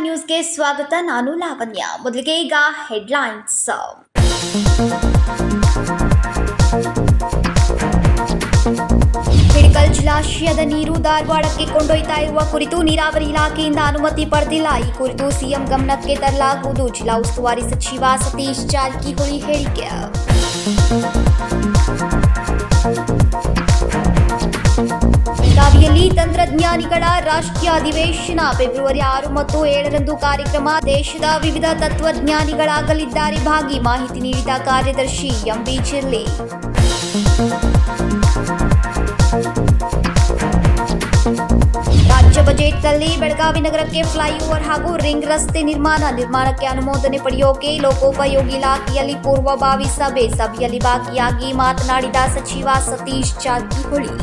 ನ್ಯೂಸ್ಗೆ ಸ್ವಾಗತ. ನಾನು ಲಾವಣ್ಯ. ಮೊದಲಿಗೆ ಈಗ ಹೆಡ್ಲೈನ್ಸ್. ಹಿಡಕಲ್ ಜಲಾಶಯದ ನೀರು ಧಾರವಾಡಕ್ಕೆ ಕೊಂಡೊಯ್ತಾ ಇರುವ ಕುರಿತು ನೀರಾವರಿ ಇಲಾಖೆಯಿಂದ ಅನುಮತಿ ಪಡೆದಿಲ್ಲ. ಈ ಕುರಿತು ಸಿಎಂ ಗಮನಕ್ಕೆ ತರಲಾಗುವುದು. ಜಿಲ್ಲಾ ಉಸ್ತುವಾರಿ ಸಚಿವ ಸತೀಶ್ ಜಾರಕಿಹೊಳಿ ಹೇಳಿಕೆ. ಬೆಳಗಾವಿಯಲ್ಲಿ ತಂತ್ರಜ್ಞಾನಿಗಳ ರಾಷ್ಟ್ರೀಯ ಅಧಿವೇಶನ ಫೆಬ್ರವರಿ 6 ಮತ್ತು 7ರಂದು ಕಾರ್ಯಕ್ರಮ. ದೇಶದ ವಿವಿಧ ತತ್ವಜ್ಞಾನಿಗಳಾಗಲಿದ್ದಾರೆ ಭಾಗಿ. ಮಾಹಿತಿ ನೀಡಿದ ಕಾರ್ಯದರ್ಶಿ ಎಂಬಿ ಚಿರ್ಲಿ. ರಾಜ್ಯ ಬಜೆಟ್ನಲ್ಲಿ ಬೆಳಗಾವಿ ನಗರಕ್ಕೆ ಫ್ಲೈಓವರ್ ಹಾಗೂ ರಿಂಗ್ ರಸ್ತೆ ನಿರ್ಮಾಣಕ್ಕೆ ಅನುಮೋದನೆ ಪಡೆಯೋಕೆ ಲೋಕೋಪಯೋಗಿ ಇಲಾಖೆಯಲ್ಲಿ ಪೂರ್ವಭಾವಿ ಸಭೆಯಲ್ಲಿ ಭಾಗಿಯಾಗಿ ಮಾತನಾಡಿದ ಸಚಿವ ಸತೀಶ್ ಜಾರಕಿಹೊಳಿ.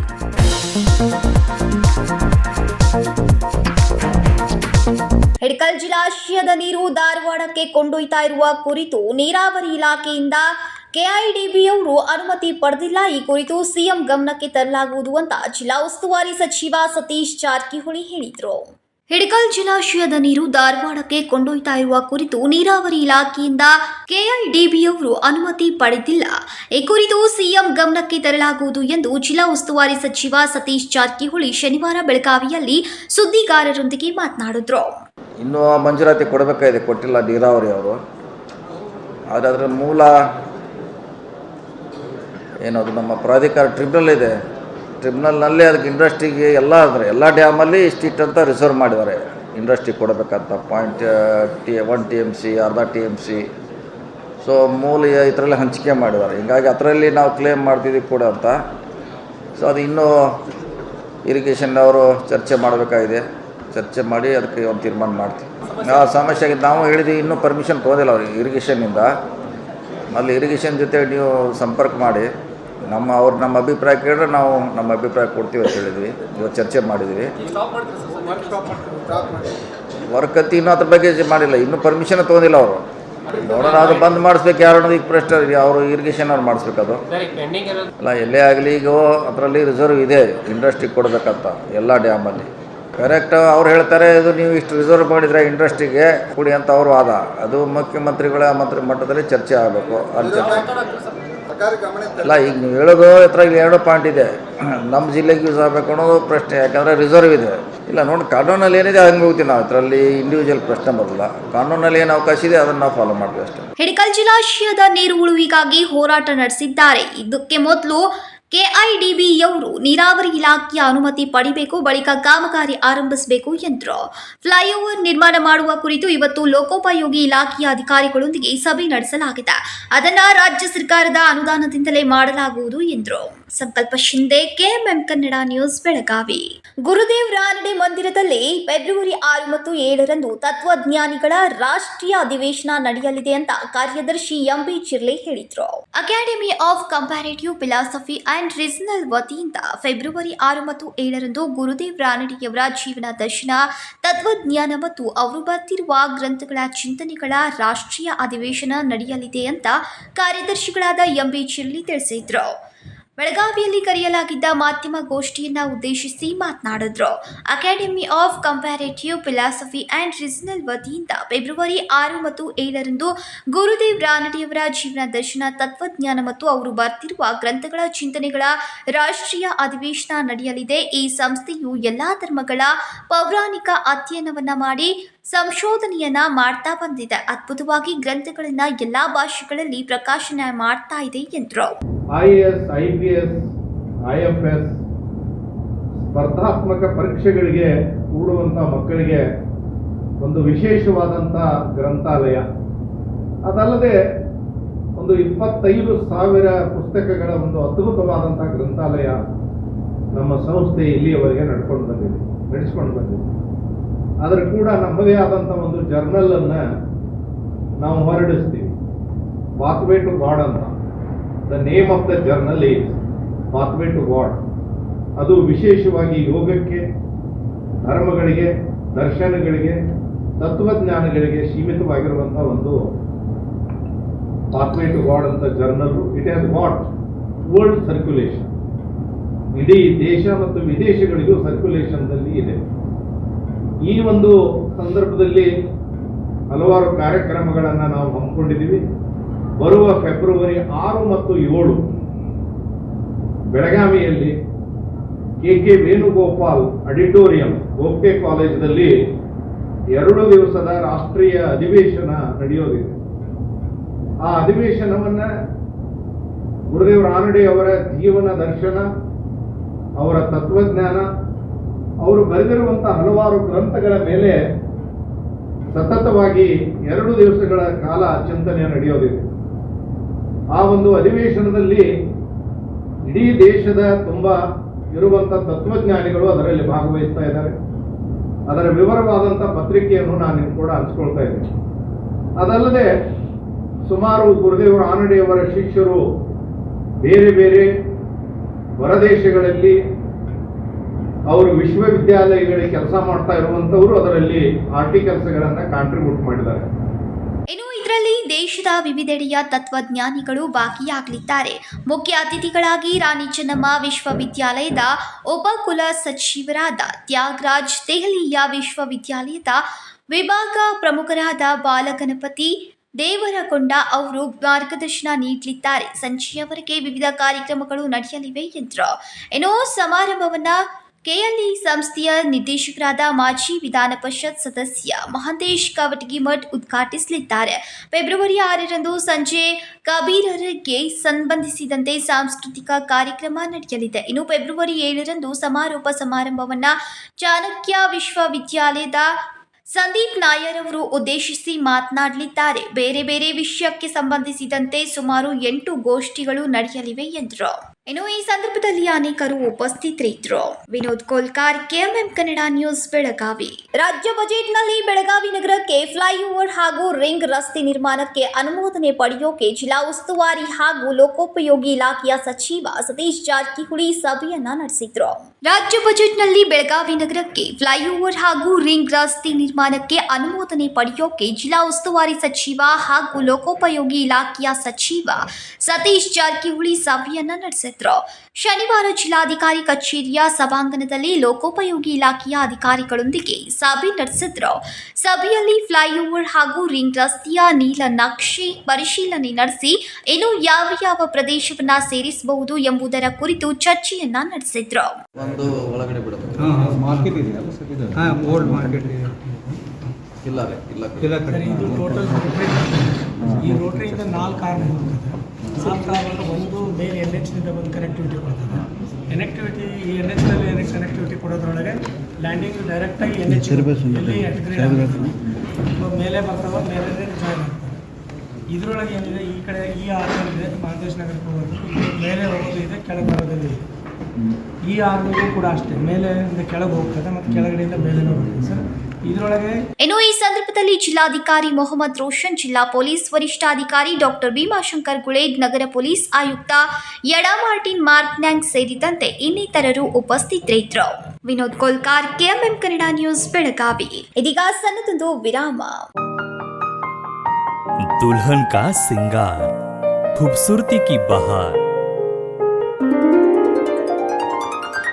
ಹಿಡಕಲ್ ಜಲಾಶಯದ ನೀರು ಧಾರವಾಡಕ್ಕೆ ಕೊಂಡೊಯ್ತಾ ಇರುವ ಕುರಿತು ನೀರಾವರಿ ಇಲಾಖೆಯಿಂದ ಕೆಐಡಿಬಿಯವರು ಅನುಮತಿ ಪಡೆದಿಲ್ಲ. ಈ ಕುರಿತು ಸಿಎಂ ಗಮನಕ್ಕೆ ತರಲಾಗುವುದು ಅಂತ ಜಿಲ್ಲಾ ಉಸ್ತುವಾರಿ ಸಚಿವ ಸತೀಶ್ ಜಾರಕಿಹೊಳಿ ಹೇಳಿದರು. ಹಿಡಕಲ್ ಜಲಾಶಯದ ನೀರು ಧಾರವಾಡಕ್ಕೆ ಕೊಂಡೊಯ್ತಾ ಇರುವ ಕುರಿತು ನೀರಾವರಿ ಇಲಾಖೆಯಿಂದ ಕೆಐಡಿಬಿಯವರು ಅನುಮತಿ ಪಡೆದಿಲ್ಲ. ಈ ಕುರಿತು ಸಿಎಂ ಗಮನಕ್ಕೆ ತರಲಾಗುವುದು ಎಂದು ಜಿಲ್ಲಾ ಉಸ್ತುವಾರಿ ಸಚಿವ ಸತೀಶ್ ಜಾರಕಿಹೊಳಿ ಶನಿವಾರ ಬೆಳಗಾವಿಯಲ್ಲಿ ಸುದ್ದಿಗಾರರೊಂದಿಗೆ ಮಾತನಾಡಿದರು. ಇನ್ನೂ ಮಂಜೂರಾತಿ ಕೊಡಬೇಕಾಗಿದೆ, ಕೊಟ್ಟಿಲ್ಲ ನೀರಾವರಿ ಅವರು. ಆದರೆ ಅದರ ಮೂಲ ಏನದು ನಮ್ಮ ಪ್ರಾಧಿಕಾರ ಟ್ರಿಬ್ಯುನಲ್ ಇದೆ. ಟ್ರಿಬ್ಯುನಲ್ನಲ್ಲಿ ಅದಕ್ಕೆ ಇಂಡಸ್ಟ್ರಿಗೆ ಎಲ್ಲ ಡ್ಯಾಮಲ್ಲಿ ಇಷ್ಟಿಟ್ಟು ಅಂತ ರಿಸರ್ವ್ ಮಾಡಿದ್ದಾರೆ. ಇಂಡಸ್ಟ್ರಿ ಕೊಡಬೇಕಂತ 0.1 TMC, ಅರ್ಧ TMC. ಸೊ ಮೂಲ ಇದರಲ್ಲಿ ಹಂಚಿಕೆ ಮಾಡಿದ್ದಾರೆ. ಹೀಗಾಗಿ ಅದರಲ್ಲಿ ನಾವು ಕ್ಲೇಮ್ ಮಾಡ್ತಿದ್ದೀವಿ ಕೂಡ ಅಂತ. ಸೊ ಅದು ಇನ್ನೂ ಇರಿಗೇಷನ್ ಅವರು ಚರ್ಚೆ ಮಾಡಬೇಕಾಗಿದೆ. ಚರ್ಚೆ ಮಾಡಿ ಅದಕ್ಕೆ ಒಂದು ತೀರ್ಮಾನ ಮಾಡ್ತೀವಿ. ಆ ಸಮಸ್ಯೆ ಆಗಿದೆ. ನಾವು ಹೇಳಿದ್ವಿ, ಇನ್ನೂ ಪರ್ಮಿಷನ್ ತೊಗೊಂಡಿಲ್ಲ ಅವ್ರಿಗೆ ಇರಿಗೇಷನ್ನಿಂದ. ಅಲ್ಲಿ ಇರಿಗೇಷನ್ ಜೊತೆ ನೀವು ಸಂಪರ್ಕ ಮಾಡಿ ನಮ್ಮ ಅಭಿಪ್ರಾಯ ಕೇಳಿದ್ರೆ ನಾವು ನಮ್ಮ ಅಭಿಪ್ರಾಯ ಕೊಡ್ತೀವಿ ಅಂತ ಹೇಳಿದ್ವಿ. ಇವತ್ತು ಚರ್ಚೆ ಮಾಡಿದ್ವಿ. ವರ್ಕ್ ಅತಿ ಇನ್ನೂ ಅದ್ರ ಬಗ್ಗೆ ಮಾಡಿಲ್ಲ, ಇನ್ನೂ ಪರ್ಮಿಷನ್ ತೊಗೊಂಡಿಲ್ಲ ಅವರು. ನೋಡೋಣ, ಅದು ಬಂದ್ ಮಾಡಿಸ್ಬೇಕು. ಯಾರು ಅನ್ನೋದು ಈಗ ಪ್ರಶ್ನೆ, ಅವರು ಇರಿಗೇಷನ್ ಅವ್ರು ಮಾಡಿಸ್ಬೇಕು. ಅದು ಅಲ್ಲ, ಎಲ್ಲೇ ಆಗಲಿ ಈಗ ಅದರಲ್ಲಿ ರಿಸರ್ವ್ ಇದೆ ಇಂಡಸ್ಟ್ರಿಗೆ ಕೊಡಬೇಕಂತ ಎಲ್ಲ ಡ್ಯಾಮಲ್ಲಿ. ಕರೆಕ್ಟ್ ಅವ್ರು ಹೇಳ್ತಾರೆ, ಇದು ನೀವು ಇಷ್ಟು ರಿಸರ್ವ್ ಮಾಡಿದರೆ ಇಂಡಸ್ಟ್ರಿಗೆ ಕೊಡಿ ಅಂತ ಅವರು ವಾದ. ಅದು ಮುಖ್ಯಮಂತ್ರಿಗಳ ಮಂತ್ರಿ ಮಟ್ಟದಲ್ಲಿ ಚರ್ಚೆ ಆಗಬೇಕು. ಅಲ್ಲಿ ಅಲ್ಲ, ಈಗ ನೀವು ಹೇಳೋದು ಹತ್ರ ಇಲ್ಲಿ 2 ಪಾಯಿಂಟ್ ಇದೆ. ನಮ್ಮ ಜಿಲ್ಲೆಗೆ ಯೂಸ್ ಆಗಬೇಕು ಅನ್ನೋದು ಪ್ರಶ್ನೆ. ಯಾಕಂದರೆ ರಿಸರ್ವ್ ಇದೆ. ಇಲ್ಲ ನೋಡಿ, ಕಾನೂನಲ್ಲಿ ಏನಿದೆ ಹಂಗೆ ಹೋಗ್ತೀವಿ ನಾವು. ಅದರಲ್ಲಿ ಇಂಡಿವಿಜುವಲ್ ಪ್ರಶ್ನೆ ಬರಲ್ಲ. ಕಾನೂನಲ್ಲಿ ಏನು ಅವಕಾಶ ಇದೆ ಅದನ್ನು ನಾವು ಫಾಲೋ ಮಾಡ್ತೀವಿ ಅಷ್ಟೇ. ಹಿಡಕಲ್ ಜಲಾಶಯದ ನೀರು ಉಳಿವಿಗಾಗಿ ಹೋರಾಟ ನಡೆಸಿದ್ದಾರೆ. ಇದಕ್ಕೆ ಮೊದಲು ಕೆಐಡಿಬಿಯವರು ನೀರಾವರಿ ಇಲಾಖೆಯ ಅನುಮತಿ ಪಡಿಬೇಕು, ಬಳಿಕ ಕಾಮಗಾರಿ ಆರಂಭಿಸಬೇಕು ಎಂದರು. ಫ್ಲೈಓವರ್ ನಿರ್ಮಾಣ ಮಾಡುವ ಕುರಿತು ಇವತ್ತು ಲೋಕೋಪಯೋಗಿ ಇಲಾಖೆಯ ಅಧಿಕಾರಿಗಳೊಂದಿಗೆ ಸಭೆ ನಡೆಸಲಾಗಿದೆ. ಅದನ್ನು ರಾಜ್ಯ ಸರ್ಕಾರದ ಅನುದಾನದಿಂದಲೇ ಮಾಡಲಾಗುವುದು ಎಂದರು. ಸಂಕಲ್ಪ ಶಿಂದೆ, ಕೆಎಂಎಂ ಕನ್ನಡ ನ್ಯೂಸ್, ಬೆಳಗಾವಿ. ಗುರುದೇವ್ ರಾನಡೆ ಮಂದಿರದಲ್ಲಿ ಫೆಬ್ರವರಿ 6 ಮತ್ತು 7ರಂದು ತತ್ವಜ್ಞಾನಿಗಳ ರಾಷ್ಟ್ರೀಯ ಅಧಿವೇಶನ ನಡೆಯಲಿದೆ ಅಂತ ಕಾರ್ಯದರ್ಶಿ ಎಂಬಿ ಚಿರ್ಲಿ ಹೇಳಿದರು. Academy of comparative philosophy and regional ವತಿಯಿಂದ ಫೆಬ್ರವರಿ 6 ಮತ್ತು 7ರಂದು ಗುರುದೇವ್ ರಾನಡೆಯವರ ಜೀವನ ದರ್ಶನ, ತತ್ವಜ್ಞಾನ ಮತ್ತು ಅವರು ಬರೆದಿರುವ ಗ್ರಂಥಗಳ ಚಿಂತನೆಗಳ ರಾಷ್ಟ್ರೀಯ ಅಧಿವೇಶನ ನಡೆಯಲಿದೆ ಅಂತ ಕಾರ್ಯದರ್ಶಿಗಳಾದ ಎಂಬಿ ಚಿರ್ಲಿ ತಿಳಿಸಿದರು. ಬೆಳಗಾವಿಯಲ್ಲಿ ಕರೆಯಲಾಗಿದ್ದ ಮಾಧ್ಯಮ ಗೋಷ್ಠಿಯನ್ನು ಉದ್ದೇಶಿಸಿ ಮಾತನಾಡಿದರು. Academy of comparative philosophy and regional ವತಿಯಿಂದ ಫೆಬ್ರವರಿ 6 ಮತ್ತು 7ರಂದು ಗುರುದೇವ್ ರಾನಡೆಯವರ ಜೀವನ ದರ್ಶನ, ತತ್ವಜ್ಞಾನ ಮತ್ತು ಅವರು ಬರೆದಿರುವ ಗ್ರಂಥಗಳ ಚಿಂತನೆಗಳ ರಾಷ್ಟ್ರೀಯ ಅಧಿವೇಶನ ನಡೆಯಲಿದೆ. ಈ ಸಂಸ್ಥೆಯು ಎಲ್ಲಾ ಧರ್ಮಗಳ ಪೌರಾಣಿಕ ಅಧ್ಯಯನವನ್ನ ಮಾಡಿ ಸಂಶೋಧನೆಯನ್ನ ಮಾಡ್ತಾ ಬಂದಿದೆ. ಅದ್ಭುತವಾಗಿ ಗ್ರಂಥಗಳನ್ನ ಎಲ್ಲಾ ಭಾಷೆಗಳಲ್ಲಿ ಪ್ರಕಾಶನ ಮಾಡ್ತಾ ಇದೆ ಎಂದರು. IAS, IPS, IFS ಸ್ಪರ್ಧಾತ್ಮಕ ಪರೀಕ್ಷೆಗಳಿಗೆ ಕೂಡುವಂಥ ಮಕ್ಕಳಿಗೆ ಒಂದು ವಿಶೇಷವಾದಂಥ ಗ್ರಂಥಾಲಯ. ಅದಲ್ಲದೆ ಒಂದು 25,000 ಪುಸ್ತಕಗಳ ಒಂದು ಅದ್ಭುತವಾದಂಥ ಗ್ರಂಥಾಲಯ ನಮ್ಮ ಸಂಸ್ಥೆ ಇಲ್ಲಿಯವರೆಗೆ ನಡೆಸ್ಕೊಂಡು ಬಂದಿದೆ. ಆದರೆ ಕೂಡ ನಮ್ಮದೇ ಆದಂಥ ಒಂದು ಜರ್ನಲನ್ನು ನಾವು ಹೊರಡಿಸ್ತೀವಿ, ಪಾತ್ವೇ ಟು ಗಾಡ್ ಅಂತ. The name of the journal is pathway to God. ಅದು ವಿಶೇಷವಾಗಿ ಯೋಗಕ್ಕೆ, ಧರ್ಮಗಳಿಗೆ, ದರ್ಶನಗಳಿಗೆ, ತತ್ವಜ್ಞಾನಗಳಿಗೆ ಸೀಮಿತವಾಗಿರುವಂಥ ಒಂದು ಪಾತ್ವೇ ಟು ಗಾಡ್ ಅಂತ journal. It has got world circulation. ಇಡೀ ದೇಶ ಮತ್ತು ವಿದೇಶಗಳಿಗೂ ಸರ್ಕ್ಯುಲೇಷನ್ದಲ್ಲಿ ಇದೆ. ಈ ಒಂದು ಸಂದರ್ಭದಲ್ಲಿ ಹಲವಾರು ಕಾರ್ಯಕ್ರಮಗಳನ್ನು ನಾವು ಹಮ್ಮಿಕೊಂಡಿದ್ದೀವಿ. ಬರುವ ಫೆಬ್ರವರಿ 6 ಮತ್ತು 7 ಬೆಳಗಾವಿಯಲ್ಲಿ ಕೆ ವೇಣುಗೋಪಾಲ್ ಆಡಿಟೋರಿಯಂ ಗೋಪ್ಟೆ ಕಾಲೇಜಿನಲ್ಲಿ 2 ದಿವಸದ ರಾಷ್ಟ್ರೀಯ ಅಧಿವೇಶನ ನಡೆಯೋದಿದೆ. ಆ ಅಧಿವೇಶನವನ್ನು ಗುರುದೇವ ರಾನಡೆ ಅವರ ಜೀವನ ದರ್ಶನ, ಅವರ ತತ್ವಜ್ಞಾನ, ಅವರು ಬರೆದಿರುವಂತಹ ಹಲವಾರು ಗ್ರಂಥಗಳ ಮೇಲೆ ಸತತವಾಗಿ 2 ದಿವಸಗಳ ಕಾಲ ಚಿಂತನೆ ನಡೆಯೋದಿದೆ. ಆ ಒಂದು ಅಧಿವೇಶನದಲ್ಲಿ ಇಡೀ ದೇಶದ ತುಂಬ ಇರುವಂಥ ತತ್ವಜ್ಞಾನಿಗಳು ಅದರಲ್ಲಿ ಭಾಗವಹಿಸ್ತಾ ಇದ್ದಾರೆ. ಅದರ ವಿವರವಾದಂಥ ಪತ್ರಿಕೆಯನ್ನು ನಾನು ಕೂಡ ಹಂಚ್ಕೊಳ್ತಾ ಇದ್ದೇನೆ. ಅದಲ್ಲದೆ ಸುಮಾರು ಗುರುದೇವ ರಾನಡೆಯವರ ಶಿಷ್ಯರು ಬೇರೆ ಬೇರೆ ಹೊರದೇಶಗಳಲ್ಲಿ ಅವರು ವಿಶ್ವವಿದ್ಯಾಲಯಗಳಿಗೆ ಕೆಲಸ ಮಾಡ್ತಾ ಇರುವಂಥವರು ಅದರಲ್ಲಿ ಆರ್ಟಿಕಲ್ಸ್ಗಳನ್ನು ಕಾಂಟ್ರಿಬ್ಯೂಟ್ ಮಾಡಿದ್ದಾರೆ. ಇನ್ನು ಇದರಲ್ಲಿ ದೇಶದ ವಿವಿಧೆಡೆಯ ತತ್ವಜ್ಞಾನಿಗಳು ಭಾಗಿಯಾಗಲಿದ್ದಾರೆ. ಮುಖ್ಯ ಅತಿಥಿಗಳಾಗಿ ರಾಣಿ ಚೆನ್ನಮ್ಮ ವಿಶ್ವವಿದ್ಯಾಲಯದ ಉಪಕುಲ ಸಚಿವರಾದ ತ್ಯಾಗರಾಜ್, ದೆಹಲಿಯ ವಿಶ್ವವಿದ್ಯಾಲಯದ ವಿಭಾಗ ಪ್ರಮುಖರಾದ ಬಾಲಗಣಪತಿ ದೇವರಕೊಂಡ ಅವರು ಮಾರ್ಗದರ್ಶನ ನೀಡಲಿದ್ದಾರೆ. ಸಂಜೆಯವರೆಗೆ ವಿವಿಧ ಕಾರ್ಯಕ್ರಮಗಳು ನಡೆಯಲಿವೆ ಎಂದರು. ಇನ್ನು ಸಮಾರಂಭವನ್ನು ಕೆಎಲ್ಇ ಸಂಸ್ಥೆಯ ನಿರ್ದೇಶಕರಾದ ಮಾಜಿ ವಿಧಾನ ಪರಿಷತ್ ಸದಸ್ಯ ಮಹಂತೇಶ್ ಕವಟಗಿಮಠ್ ಉದ್ಘಾಟಿಸಲಿದ್ದಾರೆ. ಫೆಬ್ರವರಿ 6ರಂದು ಸಂಜೆ ಕಬೀರರಿಗೆ ಸಂಬಂಧಿಸಿದಂತೆ ಸಾಂಸ್ಕೃತಿಕ ಕಾರ್ಯಕ್ರಮ ನಡೆಯಲಿದೆ. ಇನ್ನು ಫೆಬ್ರವರಿ 7ರಂದು ಸಮಾರೋಪ ಸಮಾರಂಭವನ್ನು ಚಾಣಕ್ಯ ವಿಶ್ವವಿದ್ಯಾಲಯದ ಸಂದೀಪ್ ನಾಯರ್ ಅವರು ಉದ್ದೇಶಿಸಿ ಮಾತನಾಡಲಿದ್ದಾರೆ. ಬೇರೆ ಬೇರೆ ವಿಷಯಕ್ಕೆ ಸಂಬಂಧಿಸಿದಂತೆ ಸುಮಾರು 8 ಗೋಷ್ಠಿಗಳು ನಡೆಯಲಿವೆ ಎಂದರು. ಇನ್ನು ಈ ಸಂದರ್ಭದಲ್ಲಿ ಅನೇಕರು ಉಪಸ್ಥಿತರಿದ್ದರು. Vinod Kolkar, KMM Kannada news, Belagavi. ರಾಜ್ಯ ಬಜೆಟ್ನಲ್ಲಿ ಬೆಳಗಾವಿ ನಗರಕ್ಕೆ ಫ್ಲೈಓವರ್ ಹಾಗೂ ರಿಂಗ್ ರಸ್ತೆ ನಿರ್ಮಾಣಕ್ಕೆ ಅನುಮೋದನೆ ಪಡೆಯೋಕೆ ಜಿಲ್ಲಾ ಉಸ್ತುವಾರಿ ಹಾಗೂ ಲೋಕೋಪಯೋಗಿ ಇಲಾಖೆಯ ಸಚಿವ ಸತೀಶ್ ಜಾರಕಿಹೊಳಿ ಸಭೆಯನ್ನ ನಡೆಸಿದ್ರು. ರಾಜ್ಯ ಬಜೆಟ್ನಲ್ಲಿ ಬೆಳಗಾವಿ ನಗರಕ್ಕೆ ಫ್ಲೈಓವರ್ ಹಾಗೂ ರಿಂಗ್ ರಸ್ತೆ ನಿರ್ಮಾಣಕ್ಕೆ ಅನುಮೋದನೆ ಪಡೆಯೋಕೆ ಜಿಲ್ಲಾ ಉಸ್ತುವಾರಿ ಸಚಿವ ಹಾಗೂ ಲೋಕೋಪಯೋಗಿ ಇಲಾಖೆಯ ಸಚಿವ ಸತೀಶ್ ಜಾರಕಿಹೊಳಿ ಸಭೆಯನ್ನ ನಡೆಸಿದ್ರು. ಶನಿವಾರ ಜಿಲ್ಲಾಧಿಕಾರಿ ಕಚೇರಿಯ ಸಭಾಂಗಣದಲ್ಲಿ ಲೋಕೋಪಯೋಗಿ ಇಲಾಖೆಯ ಅಧಿಕಾರಿಗಳೊಂದಿಗೆ ಸಭೆ ನಡೆಸಿದ್ರು. ಸಭೆಯಲ್ಲಿ ಫ್ಲೈಓವರ್ ಹಾಗೂ ರಿಂಗ್ ರಸ್ತೆಯ ನೀಲನಕ್ಷೆ ಪರಿಶೀಲನೆ ನಡೆಸಿ ಇನ್ನು ಯಾವ ಪ್ರದೇಶವನ್ನ ಸೇರಿಸಬಹುದು ಎಂಬುದರ ಕುರಿತು ಚರ್ಚೆಯನ್ನ ನಡೆಸಿದ್ರು. ಒಂದು ಒಳಗಡೆ ಬಿಡಬೇಕು. ಮಾರ್ಕೆಟ್ ಇದೆಯಲ್ಲ ಸರ್, ಇದು ಓಲ್ಡ್ ಮಾರ್ಕೆಟ್ ಇಲ್ಲ ಇದು ಟೋಟಲ್ ಈ ರೋಟರಿಯಿಂದ 4 ಕಾರ್ ಹೋಗ್ತದೆ. 4 ಕಾರ್ ಒಂದು ಮೇನ್ NH-ನಿಂದ ಒಂದು ಕನೆಕ್ಟಿವಿಟಿ ಕೊಡ್ತದೆ. ಈ NH-ನಲ್ಲಿ ಕನೆಕ್ಟಿವಿಟಿ ಕೊಡೋದ್ರೊಳಗೆ ಲ್ಯಾಂಡಿಂಗ್ ಡೈರೆಕ್ಟಾಗಿ NH ಎಲ್ಲಿ ಅಟ್ಗ್ರೇಡ್ ಆಗುತ್ತೆ, ಮೇಲೆ ಬರ್ತಾವೆ, ಮೇಲೆ ಜಾಯ್ನ್ ಆಗ್ತವೆ. ಇದರೊಳಗೆ ಏನಿದೆ, ಈ ಕಡೆ ಈ ಆರ್ಮಲ್ ಇದೆ, ಮಹಂತೇಶ್ ನಗರಕ್ಕೆ ಹೋಗೋದು, ಮೇಲೆ ಹೋಗೋದು ಇದೆ, ಕೆಳಗೆ ಬರೋದು ಇದೆ. ಈ ಆರ್ಮಿಗೂ ಕೂಡ ಅಷ್ಟೇ, ಮೇಲೆಯಿಂದ ಕೆಳಗೆ ಹೋಗ್ತದೆ ಮತ್ತು ಕೆಳಗಡೆಯಿಂದ ಮೇಲೆ ಹೋಗುತ್ತೆ ಸರ್. ಇದರೊಳಗೆ ಇನ್ನು ಈ ಸಂದರ್ಭದಲ್ಲಿ ಜಿಲ್ಲಾಧಿಕಾರಿ ಮೊಹಮ್ಮದ್ ರೋಷನ್, ಜಿಲ್ಲಾ ಪೊಲೀಸ್ ವರಿಷ್ಠಾಧಿಕಾರಿ ಡಾಕ್ಟರ್ ಭೀಮಾಶಂಕರ್ ಗುಳೇದ್, ನಗರ ಪೊಲೀಸ್ ಆಯುಕ್ತ ಯಡಾ ಮಾರ್ಟಿನ್ ಮಾರ್ಕ್ನ್ಯಾಂಗ್ ಸೇರಿದಂತೆ ಇನ್ನಿತರರು ಉಪಸ್ಥಿತರಿದ್ದರು. Vinod Kolkar, KMM Kannada news, Belagavi. ಇದೀಗ ಸಣ್ಣದೊಂದು ವಿರಾಮ. दुल्हन का सिंगार, खूबसूरती की बहार,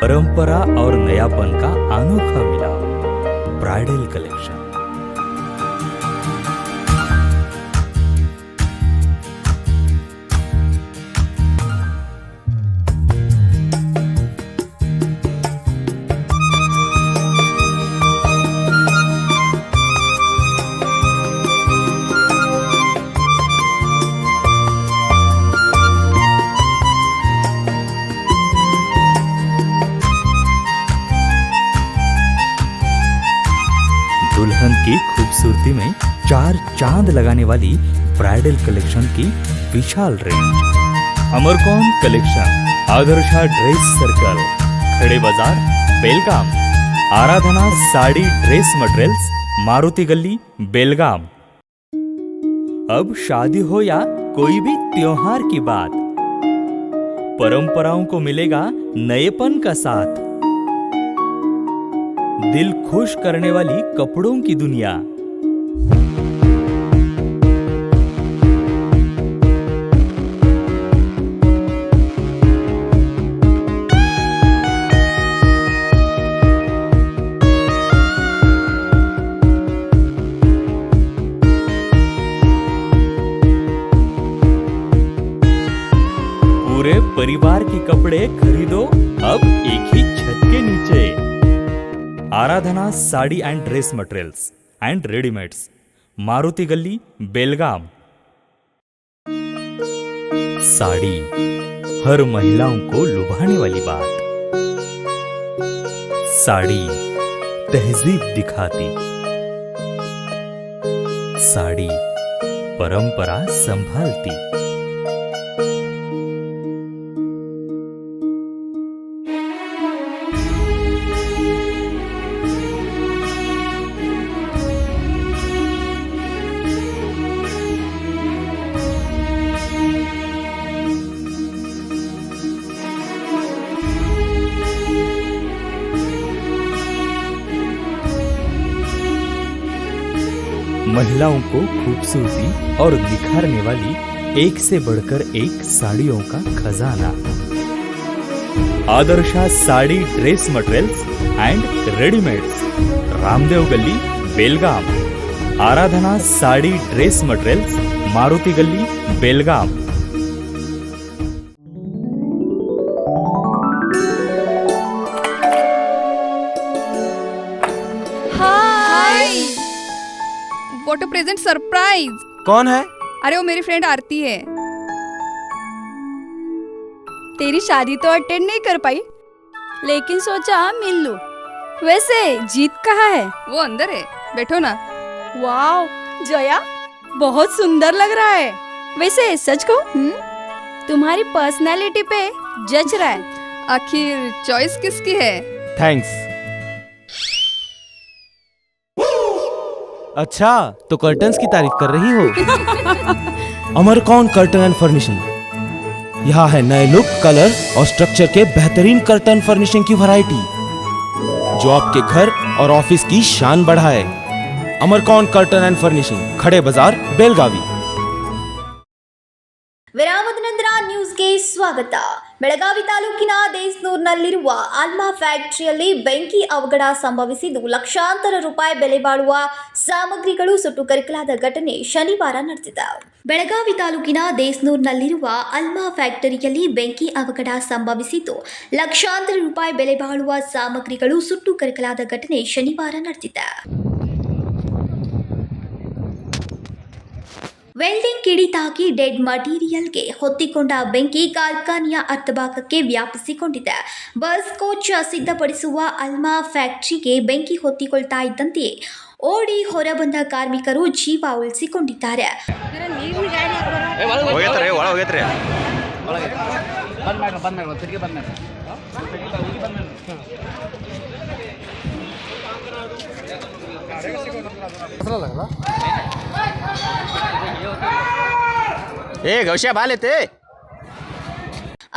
परंपरा और नयापन का अनोखा मिलाप, ब्राइडल कलेक्शन। दुल्हन की खूबसूरती में 4 चांद लगाने वाली ब्राइडल कलेक्शन की विशाल range. Amarcon collection, Adarsha dress circle, Khade Bazaar, Belgaum. Aradhana sari dress materials, Maruti Gali, Belgaum. अब शादी हो या कोई भी त्योहार की बात, परंपराओं को मिलेगा नएपन का साथ। दिल खुश करने वाली कपड़ों की दुनिया। पूरे परिवार के कपड़े खरीदो अब एक ही छत के नीचे। Aradhana sari and dress materials and readymades, Maruti Gali, Belgaum. Sari हर महिलाओं को लुभाने वाली बात। साड़ी तहजीब दिखाती, साड़ी परंपरा संभालती। महिलाओं को खूबसूरती और निखारने वाली एक से बढ़कर एक साड़ियों का खजाना। Adarsha sari dress materials and readymades, Ramdev Gali, Belgaum. Aradhana sari dress materials, Maruti Gali, Belgaum. What a present surprise. कौन है? अरे वो मेरी फ्रेंड आरती है। तेरी शादी तो अटेंड नहीं कर पाई, लेकिन सोचा मिल लूं। वैसे जीत कहाँ है? वो अंदर है, बैठो ना। वाओ जया, बहुत सुंदर लग रहा है। वैसे सच कहूं, तुम्हारी पर्सनालिटी पे जज रहा है। आखिर चॉइस किसकी है? थैंक्स। अच्छा, तो कर्टन्स की तारीफ कर रही हो? अमरकौन कर्टन एंड फर्निशिंग। यहाँ है नए लुक, कलर और स्ट्रक्चर के बेहतरीन कर्टन फर्निशिंग की वैरायटी, जो आपके घर और ऑफिस की शान बढ़ाए। अमरकौन कर्टन एंड फर्निशिंग, खड़े बाजार, बेलगावी। ವಿರಾಮದ ನಂತರ ನ್ಯೂಸ್ಗೆ ಸ್ವಾಗತ. ಬೆಳಗಾವಿ ತಾಲೂಕಿನ ದೇಸ್ನೂರ್ನಲ್ಲಿರುವ ಅಲ್ಮಾ ಫ್ಯಾಕ್ಟರಿಯಲ್ಲಿ ಬೆಂಕಿ ಅವಘಡ ಸಂಭವಿಸಿದ್ದು ಲಕ್ಷಾಂತರ ರೂಪಾಯಿ ಬೆಲೆ ಬಾಳುವ ಸಾಮಗ್ರಿಗಳು ಸುಟ್ಟು ಕರಕಲಾದ ಘಟನೆ ಶನಿವಾರ ನಡೆದಿದೆ. ಬೆಳಗಾವಿ ತಾಲೂಕಿನ ದೇಸ್ನೂರ್ನಲ್ಲಿರುವ ಅಲ್ಮಾ ಫ್ಯಾಕ್ಟರಿಯಲ್ಲಿ ಬೆಂಕಿ ಅವಘಡ ಸಂಭವಿಸಿದ್ದು ಲಕ್ಷಾಂತರ ರೂಪಾಯಿ ಬೆಲೆ ಬಾಳುವ ಸಾಮಗ್ರಿಗಳು ಸುಟ್ಟು ಕರಕಲಾದ ಘಟನೆ ಶನಿವಾರ ನಡೆದಿದೆ. ವೆಲ್ಡಿಂಗ್ ಕಿಡಿತಾಗಿ ಡೆಡ್ ಮಟೀರಿಯಲ್ಗೆ ಹೊತ್ತಿಕೊಂಡ ಬೆಂಕಿ ಕಾರ್ಖಾನೆಯ ಅರ್ಧಭಾಗಕ್ಕೆ ವ್ಯಾಪಿಸಿಕೊಂಡಿದೆ. ಬಸ್ ಕೋಚ್ ಸಿದ್ಧಪಡಿಸುವ ಅಲ್ಮಾ ಫ್ಯಾಕ್ಟರಿಗೆ ಬೆಂಕಿ ಹೊತ್ತಿಕೊಳ್ತಾ ಇದ್ದಂತೆಯೇ ಓಡಿ ಹೊರಬಂದ ಕಾರ್ಮಿಕರು ಜೀವ ಉಳಿಸಿಕೊಂಡಿದ್ದಾರೆ.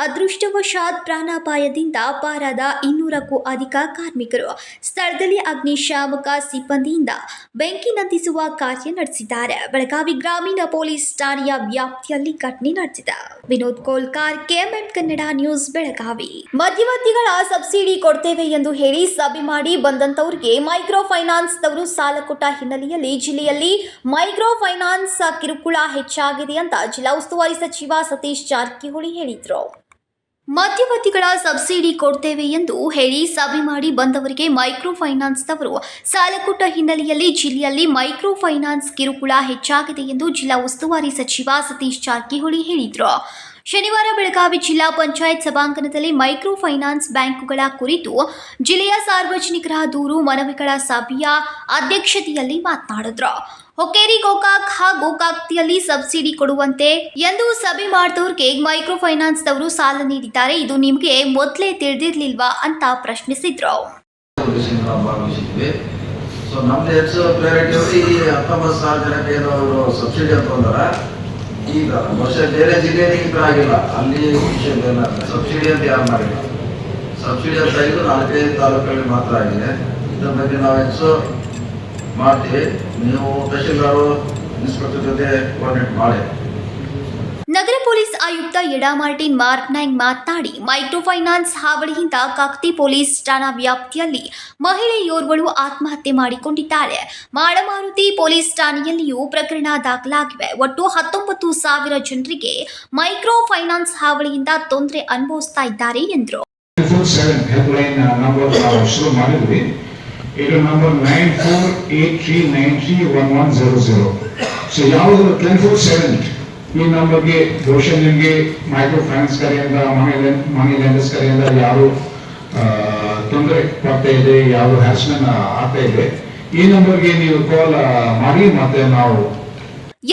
ಅದೃಷ್ಟವಶಾತ್ ಪ್ರಾಣಾಪಾಯದಿಂದ ಪಾರಾದ 200ಕ್ಕೂ ಅಧಿಕ ಕಾರ್ಮಿಕರು ಸ್ಥಳದಲ್ಲಿ ಅಗ್ನಿಶಾಮಕ ಸಿಬ್ಬಂದಿಯಿಂದ ಬೆಂಕಿ ನಂದಿಸುವ ಕಾರ್ಯ ನಡೆಸಿದ್ದಾರೆ. ಬೆಳಗಾವಿ ಗ್ರಾಮೀಣ ಪೊಲೀಸ್ ಠಾಣೆಯ ವ್ಯಾಪ್ತಿಯಲ್ಲಿ ಘಟನೆ ನಡೆದಿದೆ. Vinod Kolkar, KMM Kannada news, Belagavi. ಮಧ್ಯವರ್ತಿಗಳ ಸಬ್ಸಿಡಿ ಕೊಡ್ತೇವೆ ಎಂದು ಹೇಳಿ ಸಭೆ ಮಾಡಿ ಬಂದಂತವರಿಗೆ ಮೈಕ್ರೋ ಫೈನಾನ್ಸ್ದವರು ಸಾಲ ಕೊಟ್ಟ ಹಿನ್ನೆಲೆಯಲ್ಲಿ ಜಿಲ್ಲೆಯಲ್ಲಿ ಮೈಕ್ರೋ ಫೈನಾನ್ಸ್ ಕಿರುಕುಳ ಹೆಚ್ಚಾಗಿದೆ ಅಂತ ಜಿಲ್ಲಾ ಉಸ್ತುವಾರಿ ಸಚಿವ ಸತೀಶ್ ಜಾರಕಿಹೊಳಿ ಹೇಳಿದರು. ಮಧ್ಯವರ್ತಿಗಳ ಸಬ್ಸಿಡಿ ಕೊಡ್ತೇವೆ ಎಂದು ಹೇಳಿ ಸಭೆ ಮಾಡಿ ಬಂದವರಿಗೆ ಮೈಕ್ರೋ ಫೈನಾನ್ಸ್ದವರು ಸಾಲ ಕೊಟ್ಟ ಹಿನ್ನೆಲೆಯಲ್ಲಿ ಜಿಲ್ಲೆಯಲ್ಲಿ ಮೈಕ್ರೋ ಫೈನಾನ್ಸ್ ಕಿರುಕುಳ ಹೆಚ್ಚಾಗಿದೆ ಎಂದು ಜಿಲ್ಲಾ ಉಸ್ತುವಾರಿ ಸಚಿವ ಸತೀಶ್ ಜಾರಕಿಹೊಳಿ ಹೇಳಿದರು. ಶನಿವಾರ ಬೆಳಗಾವಿ ಜಿಲ್ಲಾ ಪಂಚಾಯತ್ ಸಭಾಂಗಣದಲ್ಲಿ ಮೈಕ್ರೋ ಫೈನಾನ್ಸ್ ಬ್ಯಾಂಕುಗಳ ಕುರಿತು ಜಿಲ್ಲೆಯ ಸಾರ್ವಜನಿಕರ ದೂರು ಮನವಿಗಳ ಸಭೆಯ ಅಧ್ಯಕ್ಷತೆಯಲ್ಲಿ ಮಾತನಾಡಿದ್ರು. ಹೊಕ್ಕೇರಿ, ಗೋಕಾಕ್ ಹಾಗೂ ಕಾಕ್ತಿಯಲ್ಲಿ ಸಬ್ಸಿಡಿ ಕೊಡುವಂತೆ ಎಂದು ಸಭೆ ಮಾಡಿದವರಿಗೆ ಮೈಕ್ರೋ ಫೈನಾನ್ಸ್ದವರು ಸಾಲ ನೀಡಿದ್ದಾರೆ. ಇದು ನಿಮಗೆ ಮೊದಲೇ ತಿಳಿದಿರ್ಲಿಲ್ವಾ ಅಂತ ಪ್ರಶ್ನಿಸಿದ್ರು. ಸೊ ನಮ್ದು ಹೆಚ್ಚು ಪ್ರಯಾರಿಟಿ 19,000 ಜನಕ್ಕೆ ಏನೋ ಅವರು ಸಬ್ಸಿಡಿ ಅಂತ ಬಂದಾರ. ಈಗ ಬಹುಶಃ ಬೇರೆ ಜಿಲ್ಲೆಯಲ್ಲಿ ಈ ಥರ ಆಗಿಲ್ಲ. ಅಲ್ಲಿ ಸಬ್ಸಿಡಿ ಅಂತ ಯಾರು ಮಾಡಿಲ್ಲ. ಸಬ್ಸಿಡಿ ಅಂತ ಇದು 4-5 ತಾಲೂಕಲ್ಲಿ ಮಾತ್ರ ಆಗಿದೆ. ಇದ್ರ ಬಗ್ಗೆ ನಾವು ಹೆಚ್ಚು ಮಾಡ್ತೀವಿ. ನೀವು ತಹಶೀಲ್ದಾರು, ಇನ್ಸ್ಪೆಕ್ಟರ್ ಜೊತೆ ಕೋಆರ್ಡಿನೇಟ್ ಮಾಡಿ. ನಗರ ಪೊಲೀಸ್ ಆಯುಕ್ತ ಎಡಾ ಮಾರ್ಟಿನ್ ಮಾರ್ಕ್ನಾಂಗ್ ಮಾತನಾಡಿ ಮೈಕ್ರೋ ಫೈನಾನ್ಸ್ ಹಾವಳಿಯಿಂದ ಕಕ್ತಿ ಪೊಲೀಸ್ ಠಾಣಾ ವ್ಯಾಪ್ತಿಯಲ್ಲಿ ಮಹಿಳೆಯೋರ್ವಳು ಆತ್ಮಹತ್ಯೆ ಮಾಡಿಕೊಂಡಿದ್ದಾರೆ. ಮಾಡಮಾರುತಿ ಪೊಲೀಸ್ ಠಾಣೆಯಲ್ಲಿಯೂ ಪ್ರಕರಣ ದಾಖಲಾಗಿವೆ. ಒಟ್ಟು 19,000 ಜನರಿಗೆ ಮೈಕ್ರೋ ಫೈನಾನ್ಸ್ ಹಾವಳಿಯಿಂದ ತೊಂದರೆ ಅನುಭವಿಸ್ತಾ ಇದ್ದಾರೆ ಎಂದರು. 24/7 ಹೆಲ್ಪ್ಲೈನ್ ನಂಬರ್ ನಾವು ಶುರು ಮಾಡಿದ್ವಿ. ಇದು ನಂಬರ್ 9483931100. ಸೊ ಯಾವುದು 24/7 ಈ ನಂಬರ್ಗೆ ಬಹುಶಃ ನಿಮಗೆ ಮೈಕ್ರೋ ಫೈನಾನ್ಸ್ ಕಡೆಯಿಂದ ಮನಿ ಲೆಂಡರ್ಸ್ ಕಡೆಯಿಂದ ಯಾರು ತೊಂದರೆ ಬರ್ತಾ ಇದೆ, ಯಾರು ಹ್ಯಾರಸ್ಮೆಂಟ್ ಆಗ್ತಾ ಇದೆ, ಈ ನಂಬರ್ಗೆ ನೀವು ಕಾಲ್ ಮಾಡಿ. ಮತ್ತೆ ನಾವು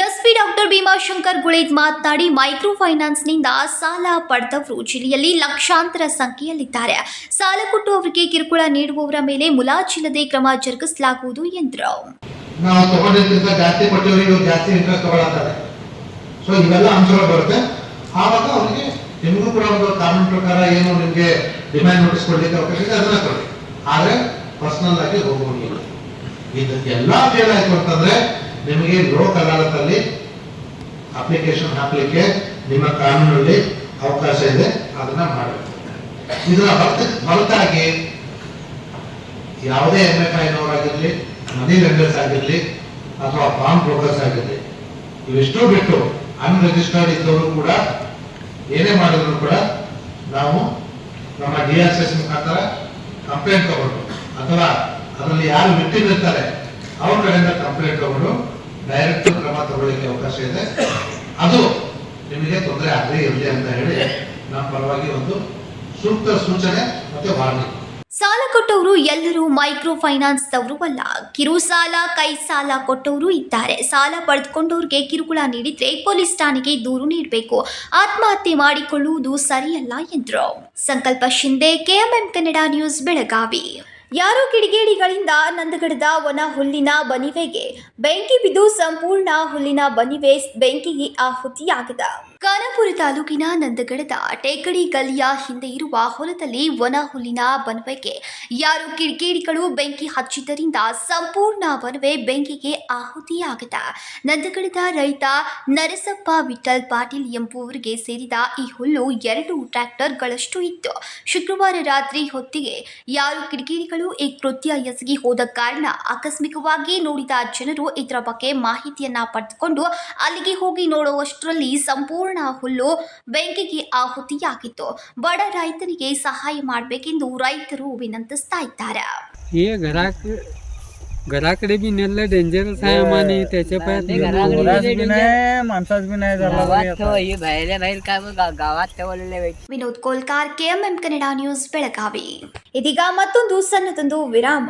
ಎಸ್ಪಿ ಡಾಕ್ಟರ್ ಭೀಮಾಶಂಕರ್ ಗುಳೇದ್ ಮಾತನಾಡಿ ಮೈಕ್ರೋ ಫೈನಾನ್ಸ್ನಿಂದ ಸಾಲ ಪಡೆದವರು ಜಿಲ್ಲೆಯಲ್ಲಿ ಲಕ್ಷಾಂತರ ಸಂಖ್ಯೆಯಲ್ಲಿದ್ದಾರೆ. ಸಾಲ ಕೊಟ್ಟು ಅವರಿಗೆ ಕಿರುಕುಳ ನೀಡುವವರ ಮೇಲೆ ಮುಲಾಜಿಲ್ಲದೆ ಕ್ರಮ ಜರುಗಿಸಲಾಗುವುದು ಎಂದರು. ನಾವು ತಗೊಂಡಿದ್ದ ಜಾಸ್ತಿ ಕೊಟ್ಟವರಿಗೆ ಜಾಸ್ತಿ ಇಂಟ್ರೆಸ್ಟ್ ತಗೊಳ್ತಾರೆ. ಸೊ ಇವೆಲ್ಲ ಅಂಶಗಳು ಬರುತ್ತೆ. ಆವಾಗ ಅವರಿಗೆ ನಿಮಗೂ ಕೂಡ ಒಂದು ಕಾನೂನು ಪ್ರಕಾರ ಏನು ನಿಮಗೆ ಡಿಮ್ಯಾಂಡ್ ನೋಟಿಸ್ ಕೊಡ್ಲಿಕ್ಕೆ ಅವಕಾಶ ಇದೆ, ಅದನ್ನ ಕೊಡಿ. ಆದರೆ ಪರ್ಸನಲ್ ಆಗಿ ಹೋಗುವುದಿಲ್ಲ. ಇದಕ್ಕೆಲ್ಲ ಫೇಲ್ ಆಯ್ತು ಅಂತಂದ್ರೆ ನಿಮಗೆ ಲೋಕ್ ಅದಾಲತಲ್ಲಿ ಅಪ್ಲಿಕೇಶನ್ ಹಾಕ್ಲಿಕ್ಕೆ ನಿಮ್ಮ ಕಾನೂನಲ್ಲಿ ಅವಕಾಶ ಇದೆ, ಅದನ್ನ ಮಾಡಬೇಕು. ಇದರ ಹೊರತಾಗಿ ಯಾವುದೇ MFI-ನವರಾಗಿರ್ಲಿ, ಮನಿ ಲೆಂಡರ್ಸ್ ಆಗಿರ್ಲಿ, ಅಥವಾ ಫಾರ್ಮ್ ಬ್ರೋಕರ್ಸ್ ಆಗಿರ್ಲಿ, ಇವಿಷ್ಟು ಬಿಟ್ಟು ಅನ್ರಿಜಿಸ್ಟರ್ಡ್ ಇದ್ದವರು ಕೂಡ ಏನೇ ಮಾಡಿದ್ರು ಕೂಡ ನಾವು ನಮ್ಮ DSS ಮುಖಾಂತರ ಕಂಪ್ಲೇಂಟ್ ತಗೊಂಡು, ಅಥವಾ ಅದರಲ್ಲಿ ಯಾರು ವಿಕ್ಟಿಮ್ ಇರ್ತಾರೆ ಅವ್ರ ಕಡೆಯಿಂದ ಕಂಪ್ಲೇಂಟ್ ತಗೊಂಡು ಡೈರೆಕ್ಟ್ ಕ್ರಮ ತಗೊಳ್ಳಿಕ್ಕೆ ಅವಕಾಶ ಇದೆ. ಅದು ನಿಮಗೆ ತೊಂದರೆ ಆಗದೆ ಇರಲಿ ಅಂತ ಹೇಳಿ ನಮ್ಮ ಪರವಾಗಿ ಒಂದು ಸೂಕ್ತ ಸೂಚನೆ ಮತ್ತೆ ವಾರ್ನಿಂಗ್. ಸಾಲ ಕೊಟ್ಟವರು ಎಲ್ಲರೂ ಮೈಕ್ರೋ ಫೈನಾನ್ಸ್ದವರು ಅಲ್ಲ. ಕಿರು ಸಾಲ, ಕೈ ಸಾಲ ಕೊಟ್ಟವರು ಇದ್ದಾರೆ. ಸಾಲ ಪಡೆದುಕೊಂಡವ್ರಿಗೆ ಕಿರುಕುಳ ನೀಡಿದ್ರೆ ಪೊಲೀಸ್ ಠಾಣೆಗೆ ದೂರು ನೀಡಬೇಕು. ಆತ್ಮಹತ್ಯೆ ಮಾಡಿಕೊಳ್ಳುವುದು ಸರಿಯಲ್ಲ ಎಂದರು. ಸಂಕಲ್ಪ ಶಿಂದೆ, KMM ಕನ್ನಡ ನ್ಯೂಸ್, ಬೆಳಗಾವಿ. ಯಾರೋ ಕಿಡಿಗೇಡಿಗಳಿಂದ ನಂದಗಡದ ಒಣ ಹುಲ್ಲಿನ ಬನಿವೆಗೆ ಬೆಂಕಿ ಬಿದ್ದು ಸಂಪೂರ್ಣ ಹುಲ್ಲಿನ ಬನಿವೆ ಬೆಂಕಿಗೆ ಆಹುತಿಯಾಗಿದೆ. ಖಾನಾಪುರ ತಾಲೂಕಿನ ನಂದಗಡದ ಟೇಕಡಿ ಗಲ್ಲಿಯ ಹಿಂದೆ ಇರುವ ಹೊಲದಲ್ಲಿ ಒಣ ಹುಲ್ಲಿನ ಬನವೆಗೆ ಯಾರೋ ಕಿಡಿಗೇಡಿಗಳು ಬೆಂಕಿ ಹಚ್ಚಿದ್ದರಿಂದ ಸಂಪೂರ್ಣ ಬನವೆ ಬೆಂಕಿಗೆ ಆಹುತಿಯಾಗಿದೆ. ನಂದಗಡದ ರೈತ ನರಸಪ್ಪ ವಿಠಲ್ ಪಾಟೀಲ್ ಎಂಬುವರಿಗೆ ಸೇರಿದ ಈ ಹುಲ್ಲು 2 ಟ್ರ್ಯಾಕ್ಟರ್ಗಳಷ್ಟು ಇತ್ತು. ಶುಕ್ರವಾರ ರಾತ್ರಿ ಹೊತ್ತಿಗೆ ಯಾರೋ ಕಿಡಿಗೇಡಿಗಳು ಈ ಕೃತ್ಯ ಎಸಗಿ ಹೋದ ಕಾರಣ ಆಕಸ್ಮಿಕವಾಗಿ ನೋಡಿದ ಜನರು ಇದರ ಬಗ್ಗೆ ಮಾಹಿತಿಯನ್ನ ಪಡೆದುಕೊಂಡು ಅಲ್ಲಿಗೆ ಹೋಗಿ ನೋಡುವಷ್ಟರಲ್ಲಿ ಸಂಪೂರ್ಣ ಹುಲ್ಲು ಬೆಂಕಿಗೆ ಆಹುತಿಯಾಗಿತ್ತು. ಬಡ ರೈತನಿಗೆ ಸಹಾಯ ಮಾಡಬೇಕೆಂದು ರೈತರು ವಿನಂತಿಸ್ತಾ ಇದ್ದಾರೆ. घराकडे बी नेलं डेंजरस आहे आम्हाला त्याच्या पायात माणसाच बी नाही झाला. Vinod Kolkar, KMM Kannada news, Belagavi. ಇದೀಗ ಮತ್ತೊಂದು ಸಣ್ಣದೊಂದು ವಿರಾಮ.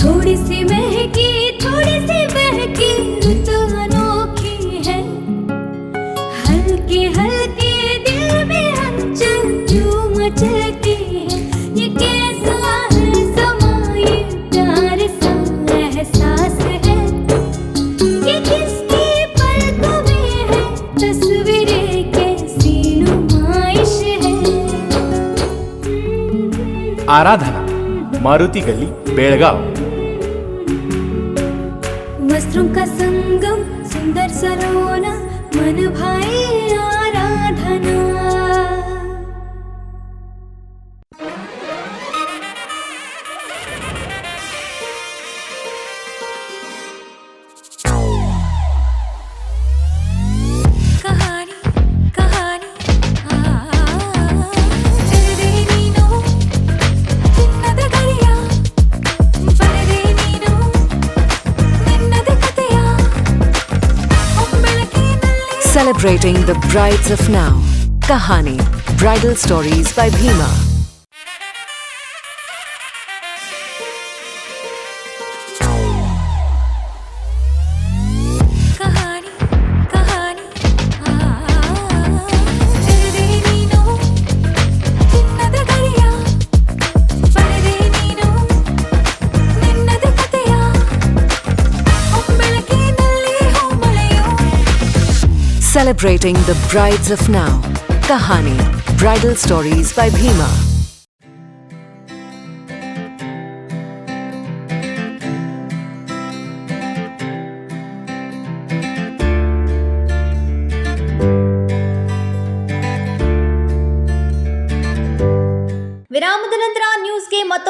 थोड़ी सी महकी थोड़ी सी बहकी रुत अनोखी है, हल्के हल्के दिल में हलचल जो मचलती है. ये कैसा है समा, ये प्यार सा एहसास है, ये किसकी पलकों में है तस्वीरें कैसी नुमाइश है. आराधना, मारुति गली, बेळगाव. वस्त्रों का संगम, सुंदर सरोना, मन भाई आराधना. कहानी कहानी Celebrating the brides of now. Kahani Bridal Stories by Bhima. कहानी कहानी Celebrating the brides of now. Kahani Bridal Stories by Bhima.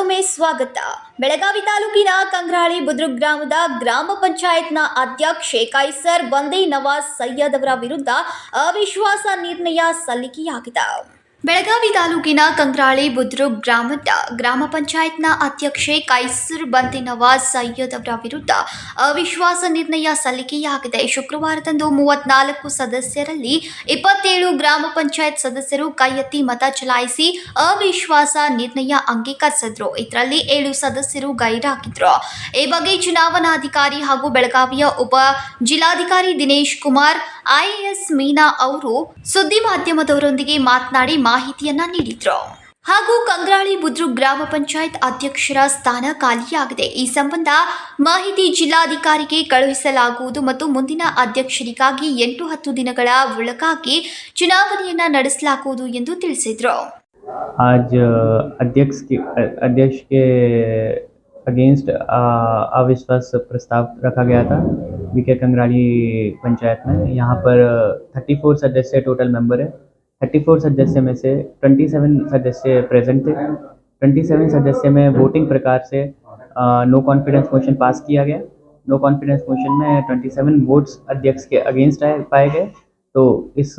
ಮತ್ತೊಮ್ಮೆ ಸ್ವಾಗತ. ಬೆಳಗಾವಿ ತಾಲೂಕಿನ ಕಂಗ್ರಾಳಿ ಬುದ್ರುಕ್ ಗ್ರಾಮದ ಗ್ರಾಮ ಪಂಚಾಯತ್ನ ಅಧ್ಯಕ್ಷೆ ಕೈಸರ್ ಬಂದೇ ನವಾಜ್ ಸಯ್ಯದ್ ಅವರ ವಿರುದ್ಧ ಅವಿಶ್ವಾಸ ನಿರ್ಣಯ ಸಲ್ಲಿಕೆಯಾಗಿದೆ. ಬೆಳಗಾವಿ ತಾಲೂಕಿನ ಕಂಗ್ರಾಳಿ ಬುದ್ರುಕ್ ಗ್ರಾಮದ ಗ್ರಾಮ ಪಂಚಾಯತ್ನ ಅಧ್ಯಕ್ಷೆ ಕೈಸರ್ ಬಂದೇ ನವಾಜ್ ಸಯ್ಯದ್ ಅವರ ವಿರುದ್ಧ ಅವಿಶ್ವಾಸ ನಿರ್ಣಯ ಸಲ್ಲಿಕೆಯಾಗಿದೆ. ಶುಕ್ರವಾರದಂದು 34 ಸದಸ್ಯರಲ್ಲಿ 27 ಗ್ರಾಮ ಪಂಚಾಯತ್ ಸದಸ್ಯರು ಕೈ ಎತ್ತಿ ಮತ ಚಲಾಯಿಸಿ ಅವಿಶ್ವಾಸ ನಿರ್ಣಯ ಅಂಗೀಕರಿಸಿದ್ರು. ಇದರಲ್ಲಿ 7 ಸದಸ್ಯರು ಗೈರಾಗಿದ್ರು. ಈ ಬಗ್ಗೆ ಚುನಾವಣಾಧಿಕಾರಿ ಹಾಗೂ ಬೆಳಗಾವಿಯ ಉಪ ಜಿಲ್ಲಾಧಿಕಾರಿ ದಿನೇಶ್ ಕುಮಾರ್ ಐಎಎಸ್ ಮೀನಾ ಅವರು ಸುದ್ದಿ ಮಾಧ್ಯಮದವರೊಂದಿಗೆ ಮಾತನಾಡಿ ಮಾಹಿತಿಯನ್ನ ನೀಡಿದ್ರು. ಹಾಗೂ ಕಂಗ್ರಾಳಿ ಬುದ್ರುಕ್ ಗ್ರಾಮ ಪಂಚಾಯತ್ ಅಧ್ಯಕ್ಷರ ಸ್ಥಾನ ಖಾಲಿಯಾಗಿದೆ. ಈ ಸಂಬಂಧ ಮಾಹಿತಿ ಜಿಲ್ಲಾಧಿಕಾರಿಗೆ ಕಳುಹಿಸಲಾಗುವುದು ಮತ್ತು ಮುಂದಿನ ಅಧ್ಯಕ್ಷರಿಗಾಗಿ 8-10 ದಿನಗಳ ಒಳಗಾಗಿ ಚುನಾವಣೆಯನ್ನ ನಡೆಸಲಾಗುವುದು ಎಂದು ತಿಳಿಸಿದರು. आज अध्यक्ष के अगेंस्ट अविश्वास प्रस्ताव रखा गया था बीके कंग्राली पंचायत में. यहाँ पर 34 सदस्य टोटल मेंबर है. 34 सदस्य में से 27 सदस्य प्रेजेंट थे. 27 सदस्य में वोटिंग प्रकार से नो कॉन्फिडेंस मोशन पास किया गया. नो कॉन्फिडेंस मोशन में 27 वोट्स अध्यक्ष के अगेंस्ट पाए गए. तो इस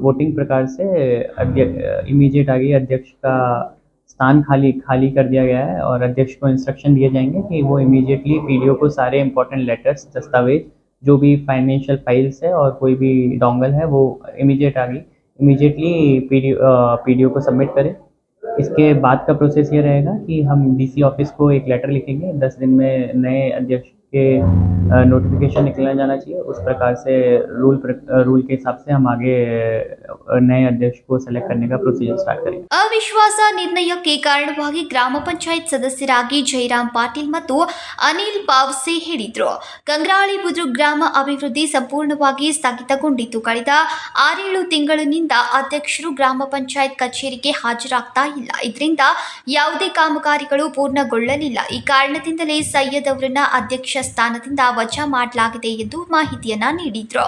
वोटिंग प्रकार से इमीडिएट आगे अध्यक्ष का स्थान खाली कर दिया गया है और अध्यक्ष को इंस्ट्रक्शन दिए जाएंगे कि वो इमीडिएटली पीडीओ को सारे इंपॉर्टेंट लेटर्स, दस्तावेज, जो भी फाइनेंशियल फाइल्स है और कोई भी डोंगल है वो इमीडिएटली पीडीओ को सबमिट करें. इसके बाद का प्रोसेस ये रहेगा कि हम डीसी ऑफिस को एक लेटर लिखेंगे. 10 दिन में नए अध्यक्ष के नोटिफिकेशन निकलना जाना चाहिए. उस प्रकार से रूल के हिसाब से हम आगे नए अध्यक्ष को सेलेक्ट करने का प्रोसीजर स्टार्ट करेंगे. ಅವಿಶ್ವಾಸ ನಿರ್ಣಯಕ್ಕೆ ಕಾರಣವಾಗಿ ಗ್ರಾಮ ಪಂಚಾಯತ್ ಸದಸ್ಯರಾಗಿ ಜಯರಾಮ್ ಪಾಟೀಲ್ ಮತ್ತು ಅನಿಲ್ ಪಾವ್ಸೆ ಹೇಳಿದ್ರು. ಕಂಗ್ರಾಳಿ ಬುದ್ರುಕ್ ಗ್ರಾಮ ಅಭಿವೃದ್ಧಿ ಸಂಪೂರ್ಣವಾಗಿ ಸ್ಥಗಿತಗೊಂಡಿದ್ದು. ಕಳೆದ 6-7 ತಿಂಗಳಿನಿಂದ ಅಧ್ಯಕ್ಷರು ಗ್ರಾಮ ಪಂಚಾಯತ್ ಕಚೇರಿಗೆ ಹಾಜರಾಗ್ತಾ ಇಲ್ಲ. ಇದರಿಂದ ಯಾವುದೇ ಕಾಮಗಾರಿಗಳು ಪೂರ್ಣಗೊಳ್ಳಲಿಲ್ಲ. ಈ ಕಾರಣದಿಂದಲೇ ಸಯ್ಯದ್ ಅವರನ್ನ ಅಧ್ಯಕ್ಷ ಸ್ಥಾನದಿಂದ वजा ಮಾಡಲಾಗಿದೆ ಎಂದು ಮಾಹಿತಿಯನ್ನ ನೀಡಿದ್ರು.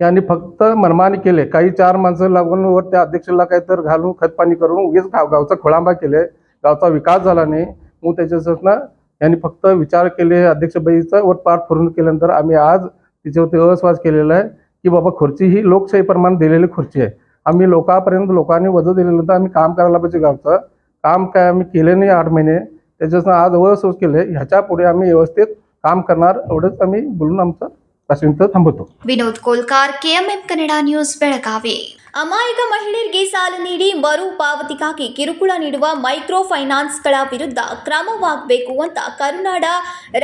यांनी फक्त मनमानी केले. काही 4 माणसं लागून वर त्या अध्यक्षाला काहीतरी घालून खतपाणी करून उगीच गावचा खोळंबा केले. गावचा विकास झाला नाही. मग त्याच्यासाठी यांनी फक्त विचार केले. अध्यक्षबाईचा वर पार फुरून केल्यानंतर आम्ही आज तिच्यावरती अविश्वास केलेला आहे की बाबा खुर्ची ही लोकशाही प्रमाणे दिलेली खुर्ची आहे. आम्ही लोकांनी वजन दिल्यानंतर आम्ही काम करायला पाहिजे. गावचं काम काय आम्ही केले नाही 8 महिने. त्याच्यानं आज अविश्वास केले. ह्याच्या पुढे आम्ही व्यवस्थित काम करणार एवढंच आम्ही बोलून आमचं थांबतो. Vinod Kolkar, KMM Kannada news, Belagavi. ಅಮಾಯಕ ಮಹಿಳೆಯರಿಗೆ ಸಾಲ ನೀಡಿ ಮರು ಪಾವತಿಗಾಗಿ ಕಿರುಕುಳ ನೀಡುವ ಮೈಕ್ರೋ ಫೈನಾನ್ಸ್ಗಳ ವಿರುದ್ಧ ಕ್ರಮವಾಗಬೇಕು ಅಂತ ಕರುನಾಡ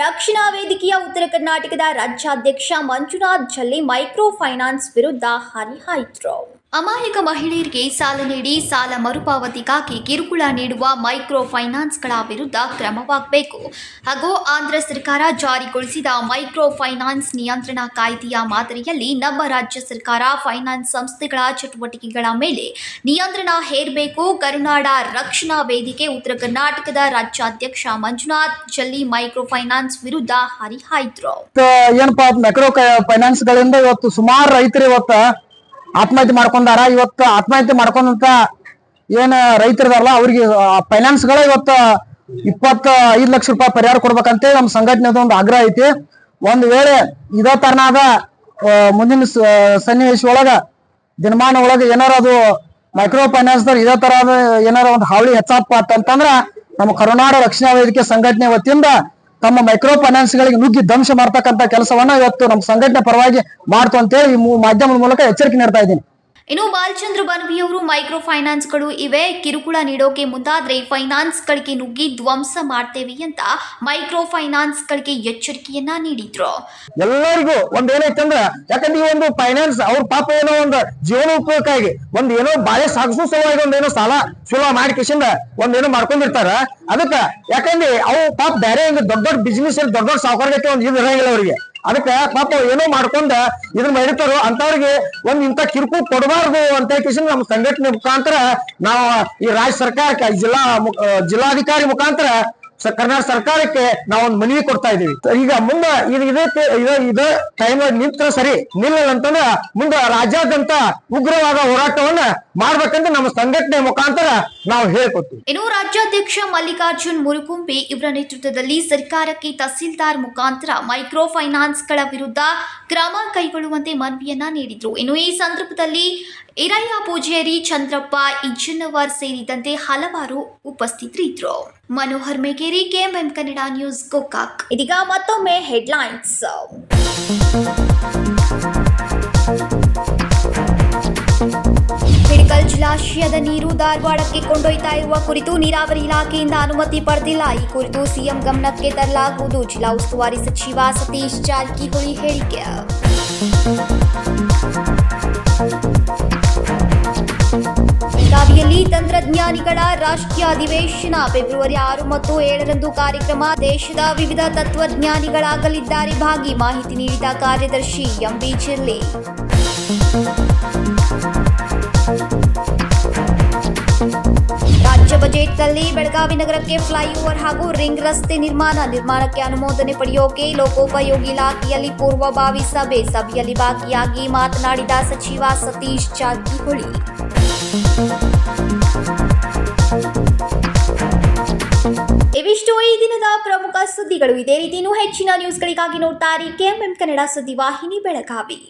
ರಕ್ಷಣಾ ವೇದಿಕೆಯ ಉತ್ತರ ಕರ್ನಾಟಕದ ರಾಜ್ಯಾಧ್ಯಕ್ಷ ಮಂಜುನಾಥ್ ಜಲ್ಲಿ ಮೈಕ್ರೋ ಫೈನಾನ್ಸ್ ವಿರುದ್ಧ ಹರಿಹಾಯ್ದ್ರು. ಅಮಾಯಕ ಮಹಿಳೆಯರಿಗೆ ಸಾಲ ನೀಡಿ ಸಾಲ ಮರುಪಾವತಿಗಾಗಿ ಕಿರುಕುಳ ನೀಡುವ ಮೈಕ್ರೋ ಫೈನಾನ್ಸ್ಗಳ ವಿರುದ್ಧ ಕ್ರಮವಾಗಬೇಕು ಹಾಗೂ ಆಂಧ್ರ ಸರ್ಕಾರ ಜಾರಿಗೊಳಿಸಿದ ಮೈಕ್ರೋ ಫೈನಾನ್ಸ್ ನಿಯಂತ್ರಣ ಕಾಯ್ದೆಯ ಮಾದರಿಯಲ್ಲಿ ನಮ್ಮ ರಾಜ್ಯ ಸರ್ಕಾರ ಫೈನಾನ್ಸ್ ಸಂಸ್ಥೆಗಳ ಚಟುವಟಿಕೆಗಳ ಮೇಲೆ ನಿಯಂತ್ರಣ ಹೇರಬೇಕು. ಕರುನಾಡ ರಕ್ಷಣಾ ವೇದಿಕೆ ಉತ್ತರ ಕರ್ನಾಟಕದ ರಾಜ್ಯಾಧ್ಯಕ್ಷ ಮಂಜುನಾಥ್ ಜಲ್ಲಿ ಮೈಕ್ರೋ ಫೈನಾನ್ಸ್ ವಿರುದ್ಧ ಹರಿಹಾಯ್ದ್ರು. ಏನಪ್ಪಾ ಮೈಕ್ರೋ ಫೈನಾನ್ಸ್ ಗಳಿಂದ ಇವತ್ತು ಸುಮಾರು ರೈತರು ಇವತ್ತು ಆತ್ಮಹತ್ಯೆ ಮಾಡ್ಕೊಂಡಾರ. ಇವತ್ತು ಆತ್ಮಹತ್ಯೆ ಮಾಡ್ಕೊಂಡಂತ ಏನ್ ರೈತರದಾರಲ್ಲ ಅವ್ರಿಗೆ ಫೈನಾನ್ಸ್ ಗಳ ಇವತ್ತು 25 ಲಕ್ಷ ರೂಪಾಯಿ ಪರಿಹಾರ ಕೊಡ್ಬೇಕಂತ ನಮ್ಮ ಸಂಘಟನೆದ ಒಂದು ಆಗ್ರಹ ಐತಿ. ಒಂದ್ ವೇಳೆ ಇದೇ ತರನಾದ ಮುಂದಿನ ಸನ್ನಿವೇಶ ಒಳಗ ದಿನಮಾನ ಒಳಗ ಏನಾರ ಅದು ಮೈಕ್ರೋ ಫೈನಾನ್ಸ್ ಇದೇ ತರ ಏನಾರ ಒಂದು ಹಾವಳಿ ಹೆಚ್ಚಪ್ಪ ಅಂತಂದ್ರ ನಮ್ಮ ಕರುನಾಡ ರಕ್ಷಣಾ ವೇದಿಕೆ ಸಂಘಟನೆ ವತಿಯಿಂದ ತಮ್ಮ ಮೈಕ್ರೋ ಫೈನಾನ್ಸ್ ಗಳಿಗೆ ನುಗ್ಗಿ ಧ್ವಂಸ ಮಾಡ್ತಕ್ಕಂತ ಕೆಲಸವನ್ನ ಇವತ್ತು ನಮ್ಮ ಸಂಘಟನೆ ಪರವಾಗಿ ಮಾಡ್ತು ಅಂತೇಳಿ ಈ ಮಾಧ್ಯಮದ ಮೂಲಕ ಎಚ್ಚರಿಕೆ ನೀಡ್ತಾ ಇದ್ದೀನಿ. ಇನ್ನು ಬಾಲಚಂದ್ರ ಬನವಿಯವರು ಮೈಕ್ರೋ ಫೈನಾನ್ಸ್ಗಳು ಇವೆ, ಕಿರುಕುಳ ನೀಡೋಕೆ ಮುಂದಾದ್ರೆ ಫೈನಾನ್ಸ್ಗಳಿಗೆ ನುಗ್ಗಿ ಧ್ವಂಸ ಮಾಡ್ತೇವೆ ಅಂತ ಮೈಕ್ರೋ ಫೈನಾನ್ಸ್ಗಳಿಗೆ ಎಚ್ಚರಿಕೆಯನ್ನ ನೀಡಿದ್ರು. ಎಲ್ಲರಿಗೂ ಒಂದ್ ಏನೈತಂದ್ರ ಯಾಕಂದ್ರೆ ಈ ಒಂದು ಫೈನಾನ್ಸ್ ಅವ್ರ ಪಾಪ ಏನೋ ಒಂದು ಜೀವನೋಪಯೋಗಕ್ಕಾಗಿ ಒಂದ್ ಏನೋ ಬಾಳೆ ಸಾಗಿಸೋ ಸಲುವಾಗಿ ಒಂದೇನೋ ಸಾಲ ಸುಲಭ ಮಾಡಿ ಕಿಶಿಂದ ಒಂದೇನೋ ಮಾಡ್ಕೊಂಡಿರ್ತಾರ. ಅದಕ್ಕ ಯಾಕಂದ್ರೆ ಅವು ಪಾಪ ಬೇರೆ ದೊಡ್ಡ ಬಿಸ್ನೆಸ್ ದೊಡ್ಡ ಸಾವುಕಾರಕ್ಕೆ ಒಂದ್ ಇದು ಇರಂಗಿಲ್ಲ ಅವ್ರಿಗೆ. ಅದಕ್ಕೆ ಪಾಪ ಏನೋ ಮಾಡ್ಕೊಂಡ ಇದನ್ನ ಮಾಡಿರ್ತಾರೋ ಅಂತವ್ರಿಗೆ ಒಂದ್ ಇಂಥ ಕಿರುಕುಳ ಕೊಡಬಾರ್ದು ಅಂತ ಕಿಶನ್ ನಮ್ಮ ಸಂಘಟನೆ ಮುಖಾಂತರ ನಾವು ಈ ರಾಜ್ಯ ಸರ್ಕಾರಕ್ಕೆ ಜಿಲ್ಲಾಧಿಕಾರಿ ಮುಖಾಂತರ ಕರ್ನಾಟಕ ಸರ್ಕಾರಕ್ಕೆ ನಾವೊಂದು ಮನವಿ ಕೊಡ್ತಾ ಇದೀವಿ. ಈಗ ಮುಂದೆ ಇದೇ ಟೈಮ್ ನಿಂತ ಸರಿ, ನಿಲ್ಲ ಅಂತಂದ್ರೆ ಮುಂದೆ ರಾಜ್ಯಾದ್ಯಂತ ಉಗ್ರವಾದ ಹೋರಾಟವನ್ನ ಮಾಡ್ಬೇಕಂತ ನಮ್ಮ ಸಂಘಟನೆ ಮುಖಾಂತರ ನಾವು ಹೇಳ್ಕೊತೀವಿ. ಇನ್ನು ರಾಜ್ಯಾಧ್ಯಕ್ಷ ಮಲ್ಲಿಕಾರ್ಜುನ್ ಮುರುಗುಂಬೆ ಇವರ ನೇತೃತ್ವದಲ್ಲಿ ಸರ್ಕಾರಕ್ಕೆ ತಹಸೀಲ್ದಾರ್ ಮುಖಾಂತರ ಮೈಕ್ರೋ ಫೈನಾನ್ಸ್ಗಳ ವಿರುದ್ಧ ಕ್ರಮ ಕೈಗೊಳ್ಳುವಂತೆ ಮನವಿಯನ್ನ ನೀಡಿದ್ರು. ಇನ್ನು ಈ ಸಂದರ್ಭದಲ್ಲಿ ಈರಯ್ಯ ಪೂಜೇರಿ, ಚಂದ್ರಪ್ಪ ಇಜ್ಜನವರ್ ಸೇರಿದಂತೆ ಹಲವಾರು ಉಪಸ್ಥಿತರಿದ್ದರು. Manohar Megeri, KMM Kannada news, Gokak. ಇದೀಗ ಮತ್ತೊಮ್ಮೆ ಹೆಡ್ಲೈನ್ಸ್. ಹಿಡಕಲ್ ಜಲಾಶಯದ ನೀರು ಧಾರವಾಡಕ್ಕೆ ಕೊಂಡೊಯ್ತಾ ಇರುವ ಕುರಿತು ನೀರಾವರಿ ಇಲಾಖೆಯಿಂದ ಅನುಮತಿ ಪಡೆದಿಲ್ಲ. ಈ ಕುರಿತು ಸಿಎಂ ಗಮನಕ್ಕೆ ತರಲಾಗುವುದು. ಜಿಲ್ಲಾ ಉಸ್ತುವಾರಿ ಸಚಿವ ಸತೀಶ್ ಜಾರಕಿಹೊಳಿ ಹೇಳಿಕೆ. ಬೆಳಗಾವಿಯಲ್ಲಿ ತಂತ್ರಜ್ಞಾನಿಗಳ ರಾಷ್ಟ್ರೀಯ ಅಧಿವೇಶನ ಫೆಬ್ರವರಿ 6 ಮತ್ತು 7ರಂದು ಕಾರ್ಯಕ್ರಮ. ದೇಶದ ವಿವಿಧ ತತ್ವಜ್ಞಾನಿಗಳಾಗಲಿದ್ದಾರೆ ಭಾಗಿ. ಮಾಹಿತಿ ನೀಡಿದ ಕಾರ್ಯದರ್ಶಿ ಎಂಬಿ ಜಿಲ್ಲೆ. ರಾಜ್ಯ ಬಜೆಟ್ನಲ್ಲಿ ಬೆಳಗಾವಿ ನಗರಕ್ಕೆ ಫ್ಲೈಓವರ್ ಹಾಗೂ ರಿಂಗ್ ರಸ್ತೆ ನಿರ್ಮಾಣಕ್ಕೆ ಅನುಮೋದನೆ ಪಡೆಯೋಕೆ ಲೋಕೋಪಯೋಗಿ ಇಲಾಖೆಯಲ್ಲಿ ಪೂರ್ವಭಾವಿ ಸಭೆಯಲ್ಲಿ ಭಾಗಿಯಾಗಿ ಮಾತನಾಡಿದ ಸಚಿವ ಸತೀಶ್ ಜಾರಕಿಹೊಳಿ. ಇವಿಷ್ಟು ಈ ದಿನದ ಪ್ರಮುಖ ಸುದ್ದಿಗಳು. ಇದೇ ರೀತಿ ಇನ್ನೂ ಹೆಚ್ಚಿನ ನ್ಯೂಸ್ಗಳಿಗಾಗಿ ನೋಡ್ತಾ ಇರಿ ಕೆಎಂಎಂ ಕನ್ನಡ ಸುದ್ದಿವಾಹಿನಿ ಬೆಳಗಾವಿ.